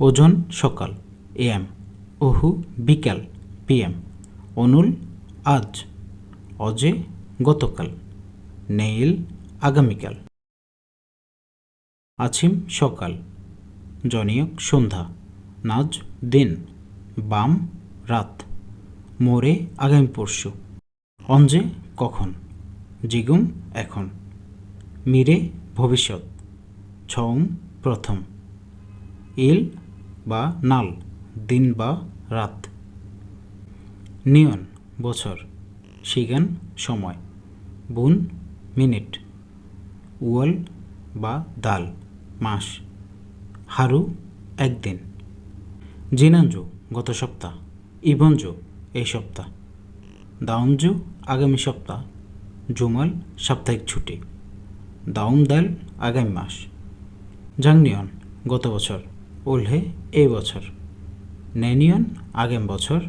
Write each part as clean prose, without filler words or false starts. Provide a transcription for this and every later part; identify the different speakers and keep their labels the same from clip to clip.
Speaker 1: ওজন সকাল এএম, ওহু বিকাল পিএম, অনুল আজ, অজে গতকাল, নেইল আগামীকাল। আছিম সকাল, জনিয়ক সন্ধ্যা, নাজ দিন, বাম রাত, মোরে আগামী পরশু, অঞ্জে কখন, জিগুম এখন, মিরে ভবিষ্যৎ, ছৌম প্রথম, ইল বা নাল দিন বা রাত, নিয়ন বছর, সিগান সময়, বুন মিনিট, উয়াল বা দাল মাস, হারু একদিন, জিনাঞ্জু গত সপ্তাহ, ইবঞ্জু এই সপ্তাহ, দাউমজু আগামী সপ্তাহ, জুমাল সাপ্তাহিক ছুটি, দাউম দাল আগামী মাস, জাংনিয়ন গত বছর, ওলহে এই বছর, নেনিয়ন আগামী বছর,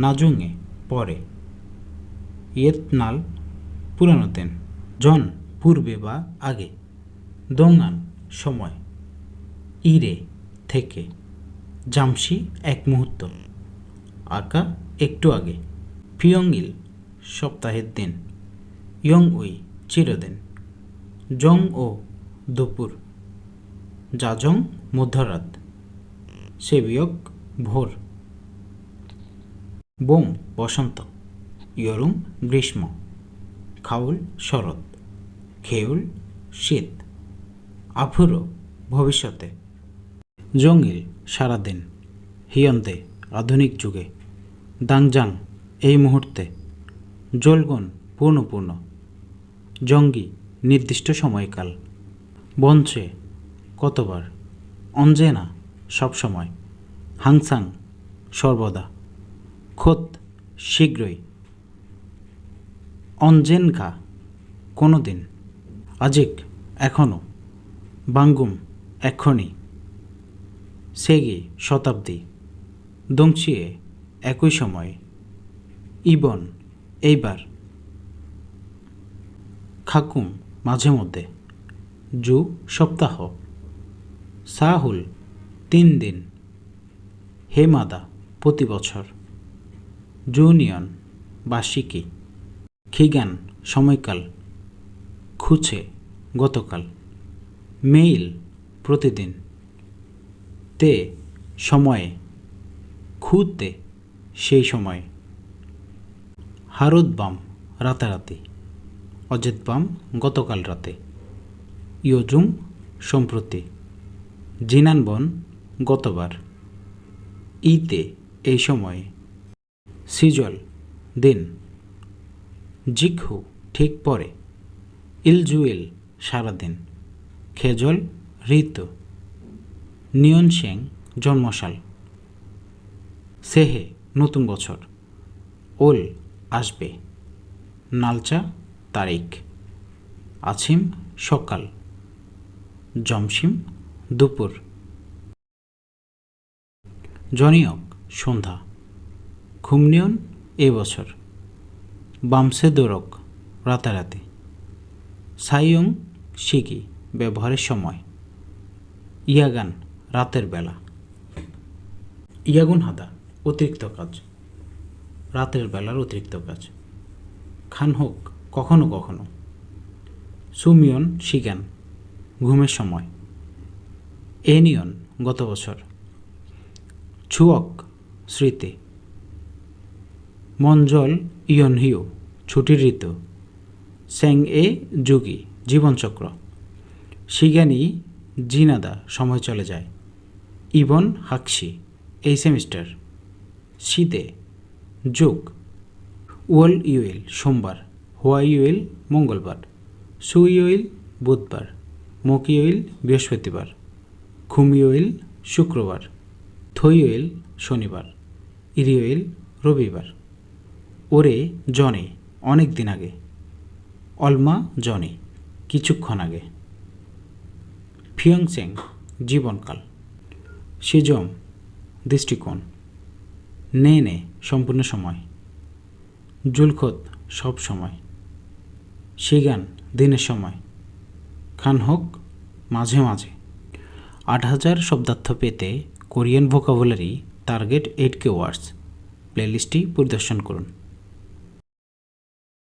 Speaker 1: নাজুঙে পরে, ইয়েতনাল পুরানো দিন, জন পূর্বে বা আগে, দোঙান সময়, ইরে থেকে, জামসি এক মুহূর্ত, আকা একটু আগে, পিয়ংইল সপ্তাহের দিন, ইয়ং উই চিরদিন, জং ও দুপুর, জাজং মধ্যরাত, সেবিয়ক ভোর, বোম বসন্ত, ইয়রুম গ্রীষ্ম, খাউল শরৎ, খেউল শীত, আফুরো ভবিষ্যতে, জঙ্গিল সারাদিন, হিয়ন্তে আধুনিক যুগে, দাংজাং এই মুহূর্তে, জলগন পূর্ণ, জঙ্গি নির্দিষ্ট সময়কাল, বঞ্চে কতবার, অঞ্জেনা সবসময়, হাংসাং সর্বদা, খোত শীঘ্রই, অঞ্জেনকা কোনো দিন, আজিক এখনও, বাঙ্গুম এক্ষণি, সেগি শতাব্দী, দংশিয়ে একই সময়ে, ইবন এইবার, খাকুম মাঝে মধ্যে, জু সপ্তাহ, সাহুল 3 দিন, হেমাদা প্রতি বছর, জুনিয়ন বার্ষিকী, খিগান সময়কাল, খুছে গতকাল, মেইল প্রতিদিন, তে সময়ে, খুতে সেই সময়ে, হারুদবাম রাতারাতি, অজেতবাম গতকাল রাতে, ইয়োজুম সম্প্রতি, জিনানবন গতবার, ইতে এই সময়ে, সিজল দিন, জিকহু ঠিক পরে, ইলজুয়েল সারাদিন, খেজল ঋতু, নিয়নশেং জন্মসাল, সেহে নতুন বছর, ওল আসবে, নালচা তারিখ, আছিম সকাল, জমসিম দুপুর, জনিয়ক সন্ধ্যা, খুমনিয়ন এ বছর, বামসে দোরক রাতারাতি, সাইয়ং শিকি ব্যবহারের সময়, ইয়াগান রাতের বেলা, ইয়াগুন হাদা অতিরিক্ত কাজ, রাতের বেলার অতিরিক্ত কাজ, খানহোক কখনো কখনো, সুমিয়ন শিগান ঘুমের সময়, এনিয়ন গত বছর, ছুয়ক স্মৃতি, মঞ্জল ইয়ন হিউ ছুটির ঋতু, স্যাং এ যুগি জীবনচক্র, শিগানি জিনাদা সময় চলে যায়, ইবন হাকসি এই সেমিস্টার, শীতে যুগ, ওয়াল ইউএল সোমবার, হোয়াই ইউএল মঙ্গলবার, সুইউইল বুধবার, মকিউইল বৃহস্পতিবার, খুমিউইল শুক্রবার, থইউইল শনিবার, ইরিউইল রবিবার, ওরে জনে অনেক দিন আগে, অলমা জনে কিছুক্ষণ আগে, ফিয়ংচেং জীবনকাল, সিজম দৃষ্টিকোণ, নে সম্পূর্ণ সময়, জুলখত সব সময়, শিগান দিনের সময়, খানহোক মাঝে মাঝে। 8000 শব্দার্থ পেতে কোরিয়ান ভোকাবুলারি টার্গেট 8K ওয়ার্ডস প্লেলিস্টটি পরিদর্শন করুন।